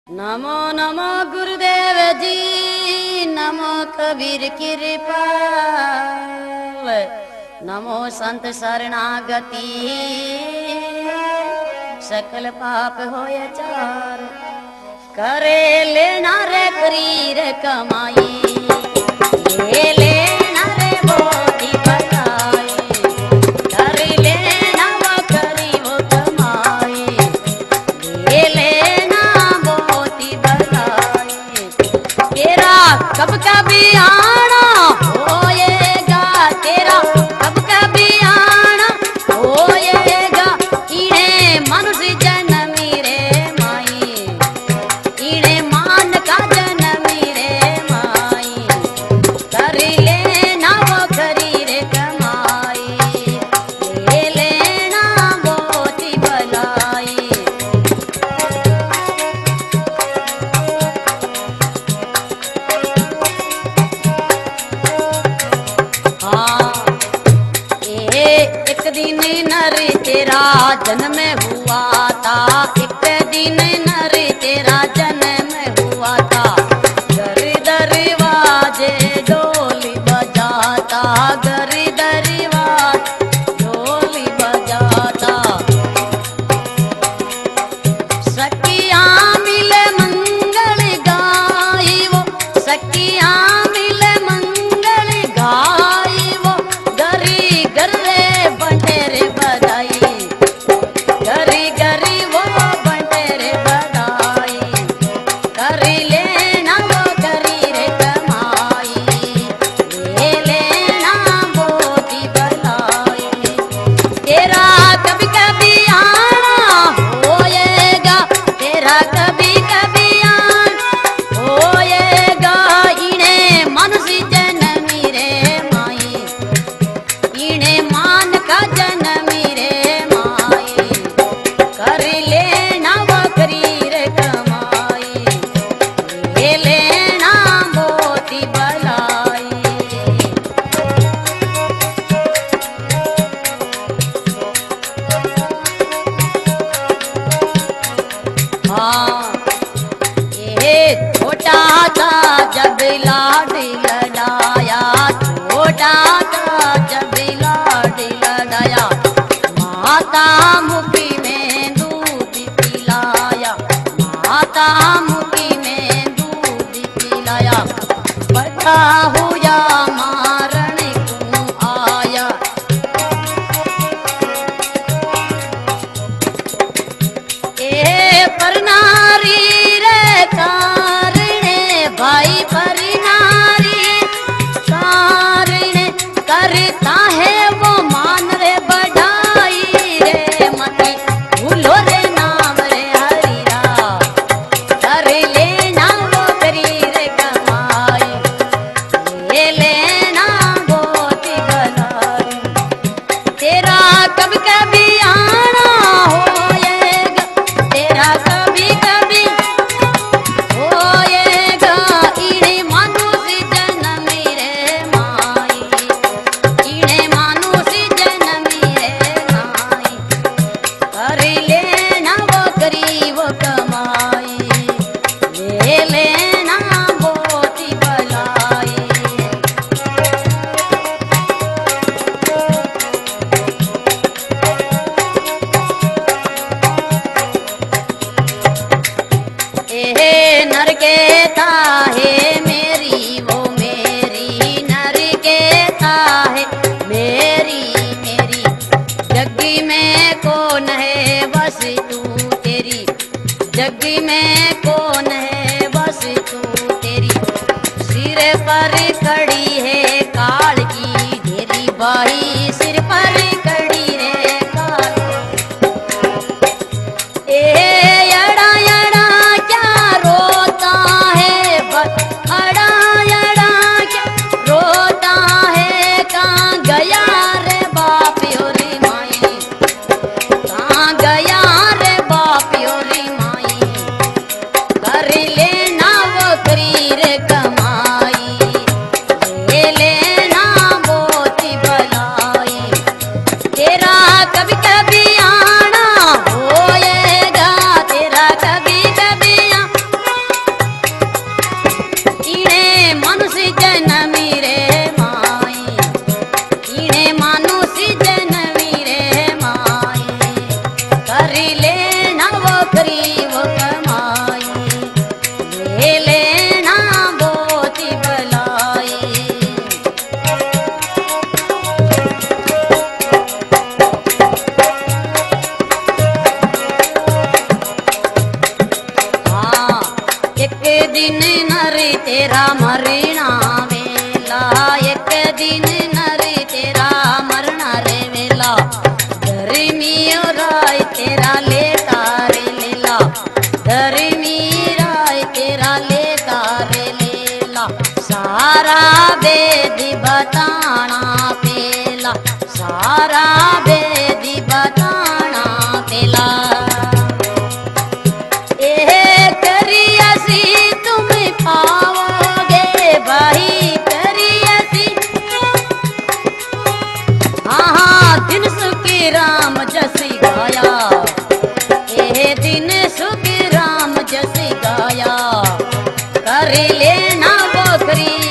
नमो नमो गुरुदेव जी, नमो कबीर कृपाल, नमो संत शरणागति, सकल पाप होय चार, करे लेना रे करीर कमाई, ले लेना रे बोधी बताई, कर लेना वो करी वो कमाई, ले लेना बोधी बताई, तेरा कब कभी आना होएगा, तेरा कब कभी आना होएगा, इन्हें मनुष्य जन्मी रे माई, इन्हें मान का जन्मी रे माई, कर लेना वो करी रे कमाई, ले लेना बोती भलाई। हाँ, एक दिन नर तेरा जन्म हुआ था, एक दिन नर तेरा जन्म हुआ था, घर दरवाजे डोली बजाता, घर दरवाजे डोली बजाता, सखिया मिले मंगल गाई वो, सखिया मिले मंगल गाई वो, गरी गरे बंटेरे बधाई, गरी गरी वो बंटेरे बधाई, कर लेना वो करी रे कमाई, ले लेना बोती भलाई, तेरा कभी कभी आना होएगा, तेरा कभी कभी आना होएगा, इन्हें मनुष्य जन्मी रे माई, इन्हें मान का जन्मी रे माई, कर लेना वो करी रे कमाई, ले लेना बोती भलाई। हाँ, ये छोटा था जब लाड लड़ाया, छोटा था जब लाड लड़ाया, माता मुखी में दूध पिलाया, माता मुखी में दूध पिलाया, बड़ा हुआ मारण को आया, ए पर नारी रे कारणे भाई, पर नारी कारणे करता है वो मान रे बढ़ाई रे, मती भूलो रे नाम रे हरिरा, कर लेना वो करी रे कमाई, ले लेना बोती भलाई, तेरा कब कभी आना होएगा, तेरा कभी कभी होएगा, इन्हें मनुष्य जन्मी रे माई, इन्हें मनुष्य जन्मी रे माई, कर लेना वो करी वो कमाई, ले लेना बोती भलाई। एहे नर के था है मेरी वो मेरी, नर के था है मेरी मेरी, जग्गी में कौन है बस तू तेरी, जग्गी में कौन है बस तू तेरी, सिर पर कड़ी है काल की ढेरी बाई, सिर पर कड़ी रे काल, ए अड़ा अड़ा क्या रोता है, अड़ा अड़ा क्या रोता है, कहाँ गया रे बाप योरी माई, कहाँ गया रे बाप योरी माई, कर लेना वो करी रे कमाई, ले लेना बोती भलाई, एक दिन नरी तेरा मरना वेला, एक दिन नरी तेरा मरना रे वेला, धर्मी राय तेरा लेता रे लेला, धर्मी राय तेरा लेता रे लेला, सारा वेदी बताना पेला, सारा वेदी बताना पेला। पाओगे भाई करियसी, हाँ दिन सुखी राम जसी गाया, ये दिन सुखी राम जसी गाया, कर लेना बकरी